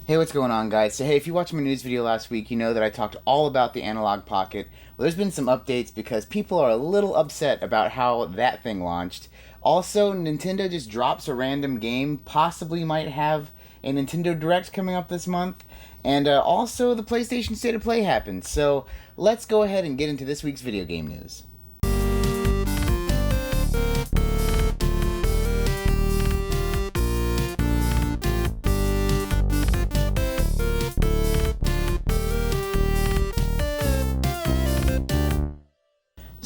Hey, what's going on, guys? So, hey, if you watched my news video last week, you know that I talked all about the Analog Pocket. Well, there's been some updates because people are a little upset about how that thing launched. Also, Nintendo just drops a random game, possibly might have a Nintendo Direct coming up this month. And also, the PlayStation State of Play happened. So, let's go ahead and get into this week's video game news.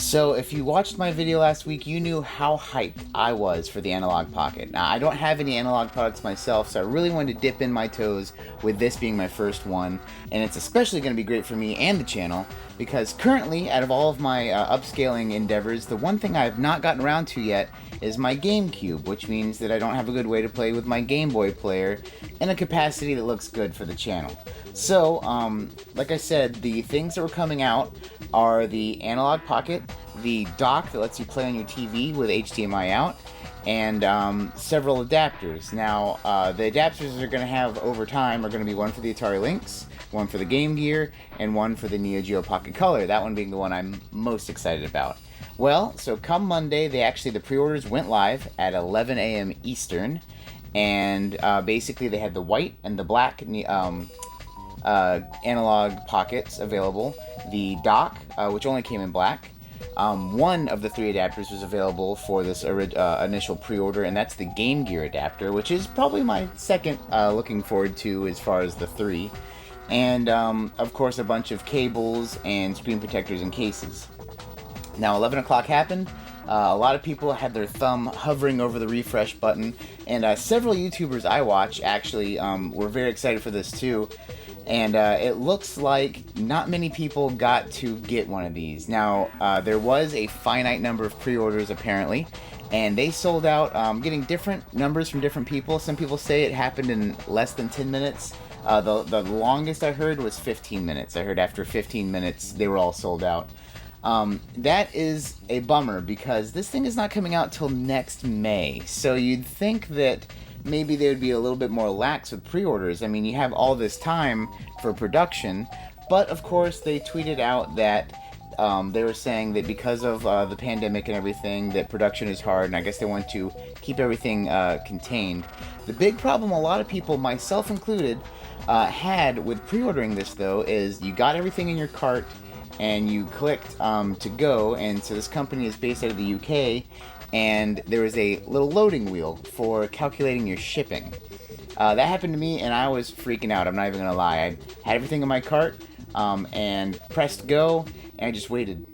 So, if you watched my video last week, you knew how hyped I was for the Analog Pocket. Now, I don't have any analog products myself, so I really wanted to dip in my toes with this being my first one. And it's especially going to be great for me and the channel, because currently, out of all of my upscaling endeavors, the one thing I have not gotten around to yet is my GameCube, which means that I don't have a good way to play with my Game Boy player in a capacity that looks good for the channel. So, like I said, the things that were coming out are the Analog Pocket, the dock that lets you play on your TV with HDMI out, and several adapters. Now, the adapters they're going to have over time are going to be one for the Atari Lynx, one for the Game Gear, and one for the Neo Geo Pocket Color, that one being the one I'm most excited about. Well, so come Monday, the pre-orders went live at 11 a.m. Eastern, and basically they had the white and the black analog pockets available, the dock, which only came in black. One of the three adapters was available for this initial pre-order, and that's the Game Gear adapter, which is probably my second looking forward to as far as the three. And, of course, a bunch of cables and screen protectors and cases. Now, 11 o'clock happened. A lot of people had their thumb hovering over the refresh button, and several YouTubers I watch actually were very excited for this too. And it looks like not many people got to get one of these. Now, there was a finite number of pre-orders apparently, and they sold out, getting different numbers from different people. Some people say it happened in less than 10 minutes. The longest I heard was 15 minutes. I heard after 15 minutes they were all sold out. That is a bummer because this thing is not coming out till next May. So you'd think that maybe they would be a little bit more lax with pre-orders. I mean, you have all this time for production, but of course they tweeted out that they were saying that because of the pandemic and everything, that production is hard, and I guess they want to keep everything contained. The big problem a lot of people, myself included, had with pre-ordering this, though, is you got everything in your cart, and you clicked to go, and so this company is based out of the UK, and there was a little loading wheel for calculating your shipping. That happened to me, and I was freaking out, I'm not even gonna lie. I had everything in my cart, and pressed go, and I just waited.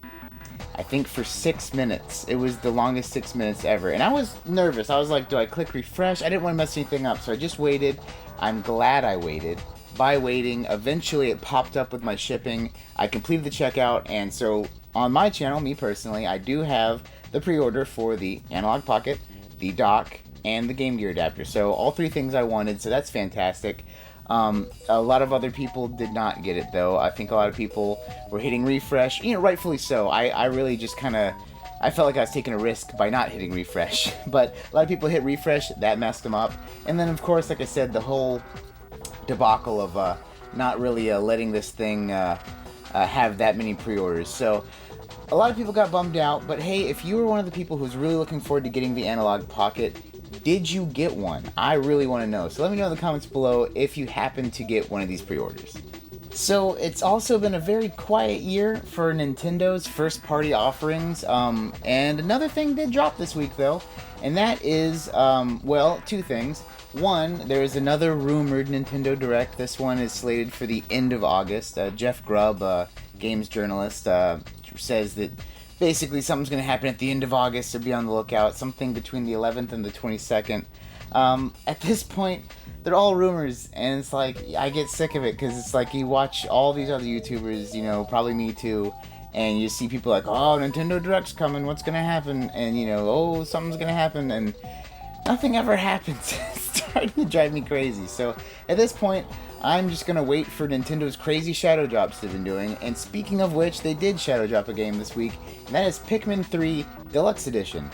I think for 6 minutes. It was the longest 6 minutes ever, and I was nervous. I was like, do I click refresh? I didn't want to mess anything up, so I just waited. I'm glad I waited. By waiting, eventually it popped up with my shipping. I completed the checkout, and so on my channel, me personally, I do have the pre-order for the Analog Pocket, the dock, and the Game Gear adapter. So all three things I wanted, so that's fantastic. A lot of other people did not get it, though. I think a lot of people were hitting refresh, rightfully so. I really just I felt like I was taking a risk by not hitting refresh. But a lot of people hit refresh, that messed them up. And then, of course, like I said, the whole debacle of not really letting this thing have that many pre-orders. So a lot of people got bummed out, but hey, if you were one of the people who's really looking forward to getting the Analog Pocket, did you get one? I really want to know. So let me know in the comments below if you happen to get one of these pre-orders. So it's also been a very quiet year for Nintendo's first-party offerings, and another thing did drop this week though, and that is, well, two things. One, there is another rumored Nintendo Direct. This one is slated for the end of August. Jeff Grubb, games journalist, says that basically something's going to happen at the end of August, so be on the lookout. Something between the 11th and the 22nd. At this point, they're all rumors, and it's like, I get sick of it, because it's like you watch all these other YouTubers, probably me too, and you see people like, oh, Nintendo Direct's coming, what's going to happen? And, oh, something's going to happen, and nothing ever happens. It's starting to drive me crazy. So at this point, I'm just going to wait for Nintendo's crazy shadow drops they've been doing. And speaking of which, they did shadow drop a game this week, and that is Pikmin 3 Deluxe Edition.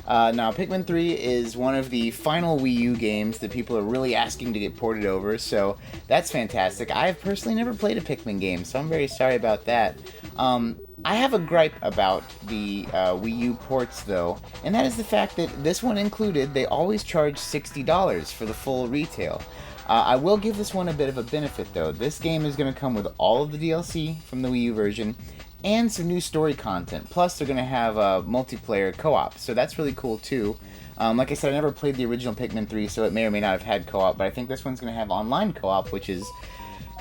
Now, Pikmin 3 is one of the final Wii U games that people are really asking to get ported over, so that's fantastic. I have personally never played a Pikmin game, so I'm very sorry about that. I have a gripe about the Wii U ports, though, and that is the fact that this one included, they always charge $60 for the full retail. I will give this one a bit of a benefit, though. This game is going to come with all of the DLC from the Wii U version, and some new story content. Plus, they're going to have multiplayer co-op, so that's really cool too. Like I said, I never played the original Pikmin 3, so it may or may not have had co-op, but I think this one's going to have online co-op, which is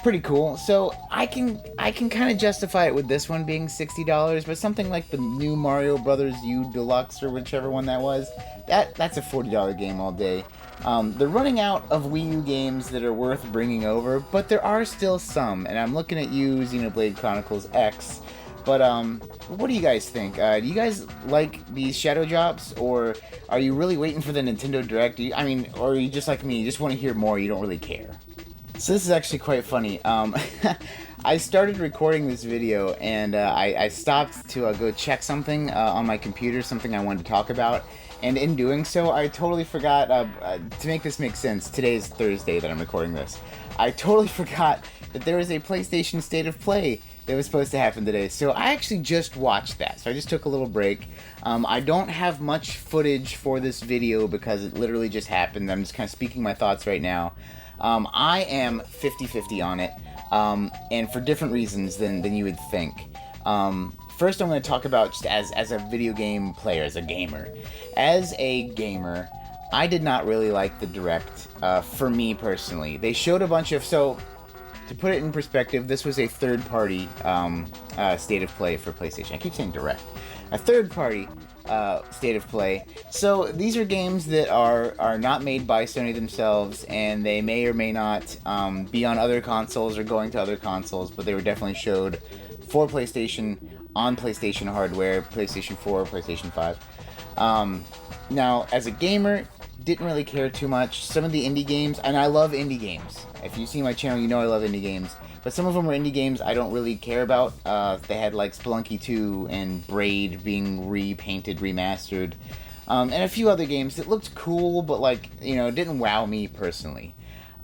pretty cool. So I can kind of justify it with this one being $60, but something like the new Mario Brothers U Deluxe or whichever one that was, that's a $40 game all day. They're running out of Wii U games that are worth bringing over, but there are still some, and I'm looking at you, Xenoblade Chronicles X. But, what do you guys think? Do you guys like these shadow drops, or are you really waiting for the Nintendo Direct? Or are you just like me, you just want to hear more, you don't really care? So this is actually quite funny. I started recording this video, and I stopped to go check something on my computer, something I wanted to talk about. And in doing so, I totally forgot, to make this make sense, today is Thursday that I'm recording this. I totally forgot that there was a PlayStation State of Play that was supposed to happen today. So I actually just watched that. So I just took a little break. I don't have much footage for this video because it literally just happened. I'm just kind of speaking my thoughts right now. I am 50-50 on it, and for different reasons than you would think. First, I'm going to talk about just as a video game player, as a gamer. As a gamer, I did not really like the Direct, for me personally. They showed a bunch of... So, to put it in perspective, this was a third-party State of Play for PlayStation. I keep saying Direct. A third-party State of Play. So, these are games that are not made by Sony themselves, and they may or may not be on other consoles or going to other consoles, but they were definitely showed for PlayStation, on PlayStation hardware, PlayStation 4, PlayStation 5. Now, as a gamer, didn't really care too much. Some of the indie games, and I love indie games. If you see my channel, you know I love indie games. But some of them were indie games I don't really care about. They had like Spelunky 2 and Braid being repainted, remastered. And a few other games that looked cool, but didn't wow me personally.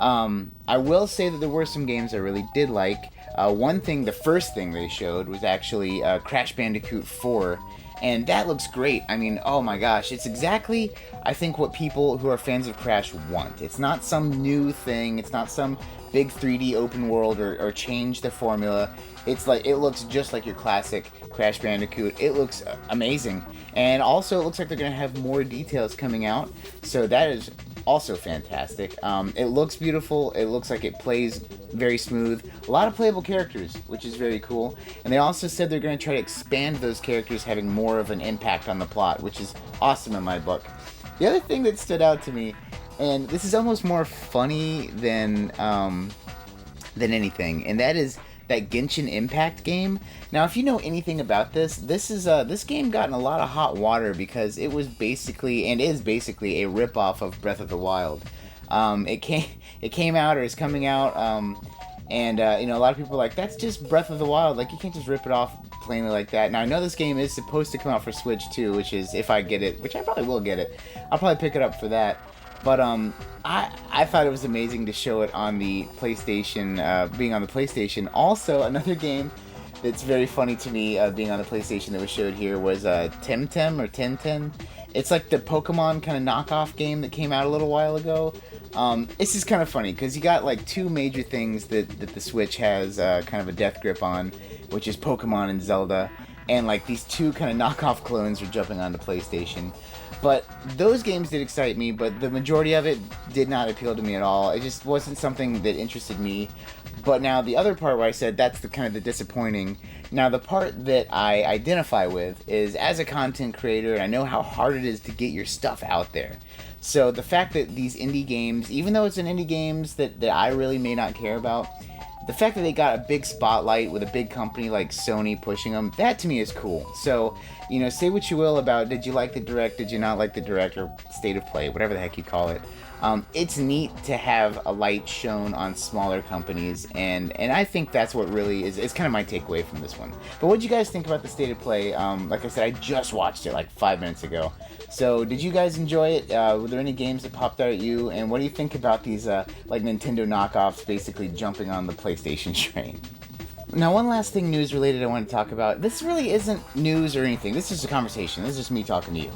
I will say that there were some games I really did like. The first thing they showed was actually Crash Bandicoot 4. And that looks great. I mean, oh my gosh, it's exactly, I think, what people who are fans of Crash want. It's not some new thing, it's not some big 3D open world or change the formula. It's like, it looks just like your classic Crash Bandicoot. It looks amazing. And also, it looks like they're going to have more details coming out, so that is also fantastic. It looks beautiful, it looks like it plays very smooth. A lot of playable characters, which is very cool. And they also said they're going to try to expand those characters having more of an impact on the plot, which is awesome in my book. The other thing that stood out to me, and this is almost more funny than anything, and that is that Genshin Impact game. Now, if you know anything about this game got in a lot of hot water because it was basically, and is basically, a ripoff of Breath of the Wild. It came out, or is coming out, and a lot of people are like, that's just Breath of the Wild, like, you can't just rip it off plainly like that. Now, I know this game is supposed to come out for Switch too, which is, if I get it, which I probably will get it, I'll probably pick it up for that. But I thought it was amazing to show it on the PlayStation, being on the PlayStation. Also, another game that's very funny to me, being on the PlayStation, that was showed here was Temtem or Tenten. It's like the Pokemon kind of knockoff game that came out a little while ago. This is kind of funny because you got like two major things that the Switch has kind of a death grip on, which is Pokemon and Zelda. And like these two kind of knockoff clones are jumping onto PlayStation. But those games did excite me, but the majority of it did not appeal to me at all. It just wasn't something that interested me. But now the other part where I said that's the kind of the disappointing. Now the part that I identify with is, as a content creator, and I know how hard it is to get your stuff out there. So the fact that these indie games, even though it's an indie games that I really may not care about, the fact that they got a big spotlight with a big company like Sony pushing them, that to me is cool. So, say what you will about, did you like the Direct, did you not like the Direct, or State of Play, whatever the heck you call it. It's neat to have a light shown on smaller companies, and I think that's what really is kind of my takeaway from this one. But what did you guys think about the State of Play? Like I said, I just watched it like 5 minutes ago. So did you guys enjoy it? Were there any games that popped out at you? And what do you think about these like Nintendo knockoffs basically jumping on the PlayStation train? Now, one last thing news related I want to talk about. This really isn't news or anything. This is just a conversation. This is just me talking to you.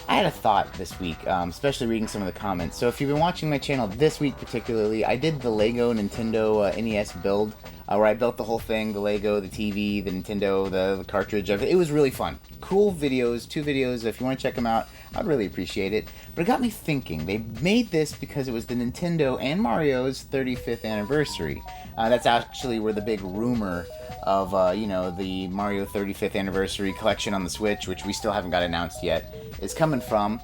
I had a thought this week, especially reading some of the comments. So if you've been watching my channel this week particularly, I did the Lego Nintendo NES build, where I built the whole thing, the Lego, the TV, the Nintendo, the cartridge. It was really fun. Cool videos, 2 videos. If you want to check them out, I'd really appreciate it. But it got me thinking. They made this because it was the Nintendo and Mario's 35th anniversary. That's actually where the big rumor of, the Mario 35th anniversary collection on the Switch, which we still haven't got announced yet, is coming from.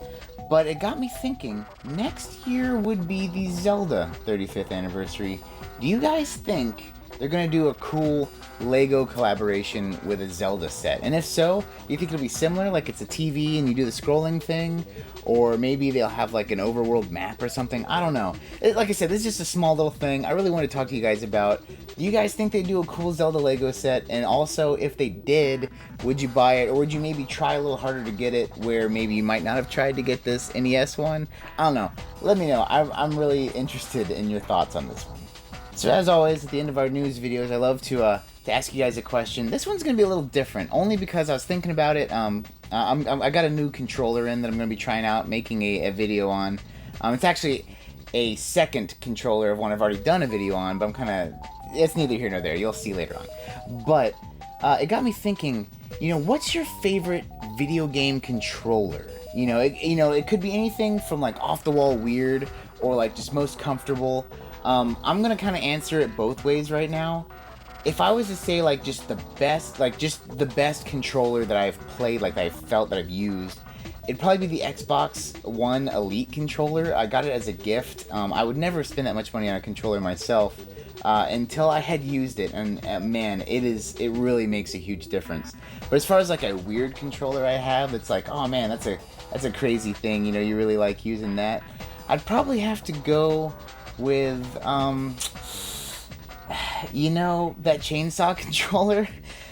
But it got me thinking, next year would be the Zelda 35th anniversary. Do you guys think they're going to do a cool Lego collaboration with a Zelda set? And if so, do you think it'll be similar, like it's a TV and you do the scrolling thing? Or maybe they'll have like an overworld map or something? I don't know. Like I said, this is just a small little thing I really want to talk to you guys about. Do you guys think they'd do a cool Zelda Lego set? And also, if they did, would you buy it? Or would you maybe try a little harder to get it, where maybe you might not have tried to get this NES one? I don't know. Let me know. I'm really interested in your thoughts on this one. So as always, at the end of our news videos, I love to ask you guys a question. This one's going to be a little different, only because I was thinking about it. I got a new controller in that I'm going to be trying out, making a video on. It's actually a second controller of one I've already done a video on, but it's neither here nor there. You'll see later on. But it got me thinking, what's your favorite video game controller? It could be anything from like off-the-wall weird or like just most comfortable. I'm gonna kind of answer it both ways right now. If I was to say like just the best controller that I've played, like that I've felt that I've used, it'd probably be the Xbox One Elite controller. I got it as a gift. I would never spend that much money on a controller myself until I had used it, and man, it really makes a huge difference. But as far as like a weird controller I have, it's like, oh man, that's a crazy thing. You really like using that. I'd probably have to go with that chainsaw controller.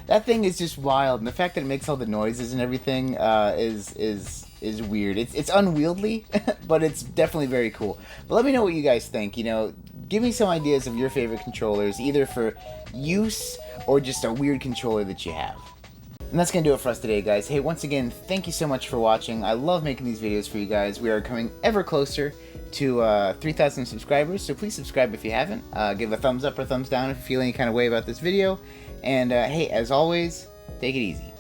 That thing is just wild, and the fact that it makes all the noises and everything is weird. It's unwieldy, but it's definitely very cool. But let me know what you guys think. Give me some ideas of your favorite controllers, either for use or just a weird controller that you have. And that's going to do it for us today, guys. Hey, once again, thank you so much for watching. I love making these videos for you guys. We are coming ever closer to 3,000 subscribers, so please subscribe if you haven't. Give a thumbs up or thumbs down if you feel any kind of way about this video. And hey, as always, take it easy.